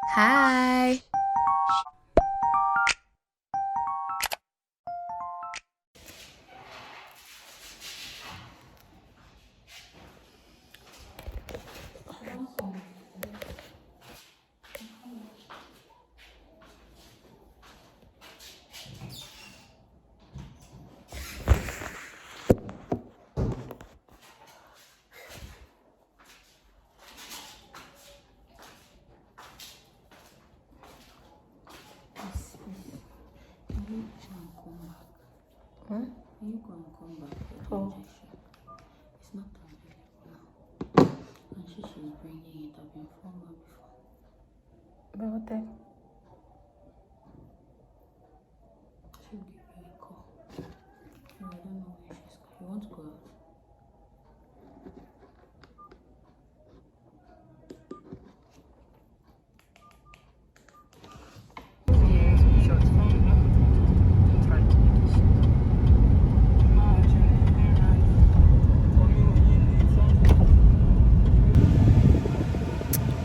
Hi. You go and come back for Oh. injection. It's not available now. And she's bringing it. I've been informed her before. But what time? She'll give you a call. No, I don't know where she's going. You want to go out?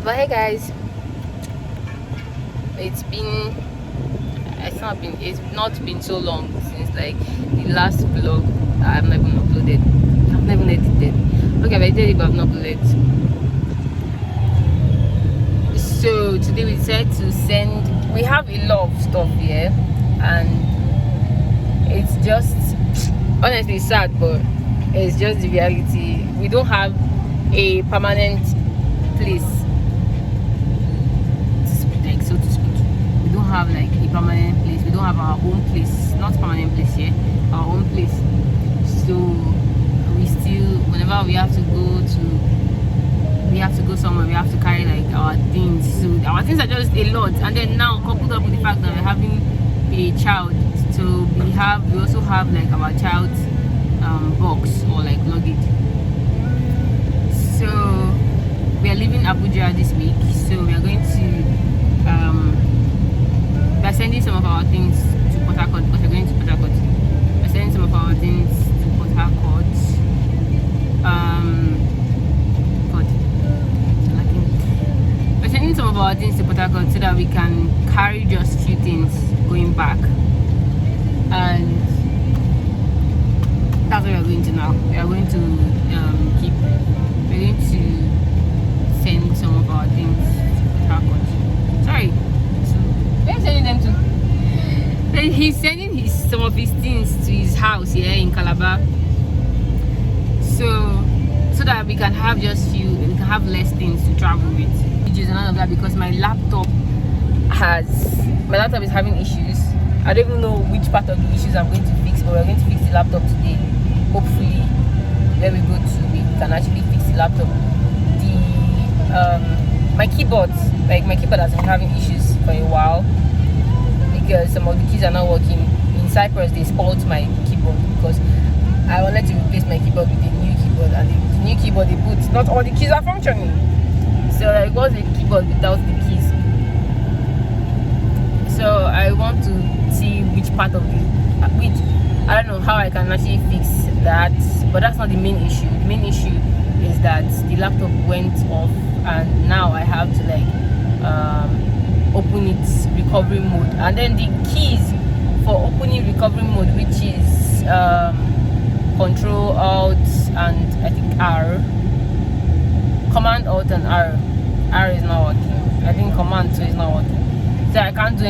But hey guys, it's not been so long since like the last vlog. I've not even uploaded. I've not even edited. Okay, I did it, but I've not uploaded. So today we decided to send. We have a lot of stuff here, and it's just honestly sad, but it's just the reality. We don't have a permanent place. So to speak, we don't have like a permanent place. We don't have our own place, not permanent place here, our own place. So we still, whenever we have to go somewhere, we have to carry like our things. So our things are just a lot. And then now coupled up with the fact that we're having a child, so we also have like our child's box or like luggage. So we are leaving Abuja this week, so we are going to we're sending some of our things to Port Harcourt because we're going to Port Harcourt. We're sending some of our things to Port Harcourt. We're sending some of our things to Port Harcourt so that we can carry just few things going back. And that's what we're going to now. We are going to send some of our things to Port Harcourt. Sorry. Where are you sending them to? He's sending some of his things to his house here in Calabar. So that we can have less things to travel with. And none of that because my laptop is having issues. I don't even know which part of the issues I'm going to fix, but we're going to fix the laptop today. Hopefully, when we go to, we can actually fix the laptop. My keyboard has been having issues for a while because some of the keys are not working. In CYPRUS, they spoiled my keyboard because I wanted to replace my keyboard with a new keyboard, and the new keyboard they put, not all the keys are functioning. So it was a keyboard without the keys. So I want to see which I don't know how I can actually fix that, but that's not the main issue. The main issue is that the laptop went off, and now I have to like open its recovery mode, and then the keys for opening recovery mode, which is Control Alt and I think R, Command Alt and R is not working. I think Command 2 is not working. So I can't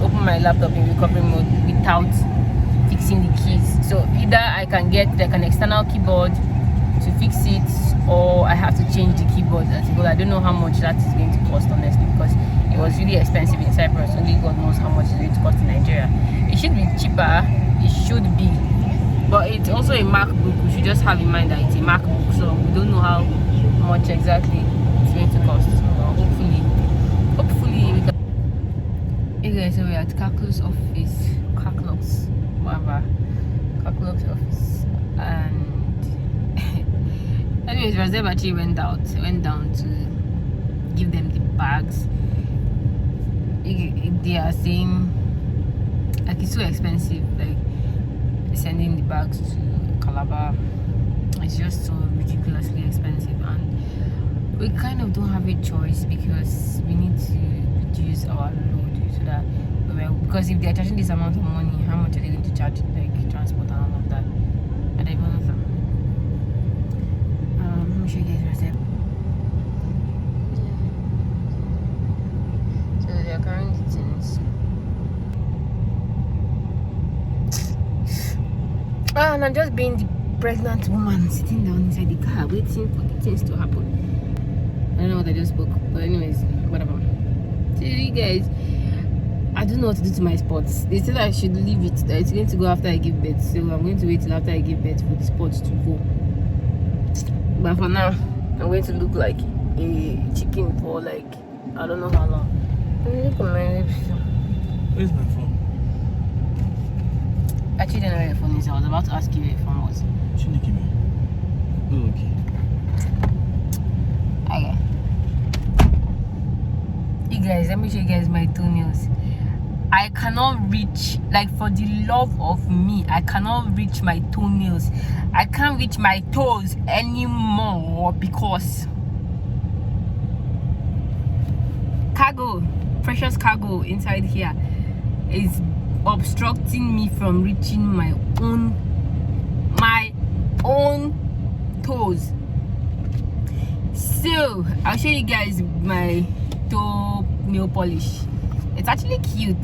open my laptop in recovery mode without fixing the keys. So either I can get like an external keyboard to fix it, or I have to change the keyboard as well. I don't know how much that is going to cost honestly, because it was really expensive in CYPRUS. Only God knows how much it's going to cost in Nigeria. It should be cheaper, it should be, but it's also a MacBook. We should just have in mind that it's a MacBook, so we don't know how much exactly it's going to cost. So hopefully we can. Hey guys, so we're at Calculus office, Calculus office, and anyways, Razebachi went down to give them the bags. They are saying like it's so expensive, like sending the bags to Calabar. It's just so ridiculously expensive, and we kind of don't have a choice because we need our load, so that because if they're charging this amount of money, how much are they going to charge, like transport and all of that? I don't even know. Let me show you guys yourself. So they're carrying the things. And I'm just being the pregnant woman sitting down inside the car waiting for the things to happen. I don't know what I just spoke, but anyways, whatever. So you guys, I don't know what to do to my spots. They said I should leave it, that it's going to go after I give birth, so I'm going to wait till after I give birth for the spots to go. But for now, I'm going to look like a chicken for like I don't know how long. Look at my lips. Where's my phone? Actually, I don't know where your phone is. I was about to ask you where your phone was. Chinikime. Oh, okay. Okay. You guys, let me show you guys my toenails. I cannot reach, like, for the love of me, I cannot reach my toenails. I can't reach my toes anymore because cargo, precious cargo inside here is obstructing me from reaching my own toes. So I'll show you guys my toe nail polish. It's actually cute.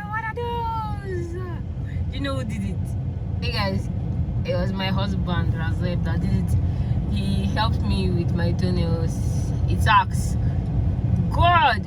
What are those? Do you know who did it? Hey guys, it was my husband Razeb that did it. He helped me with my toenails. It sucks. God.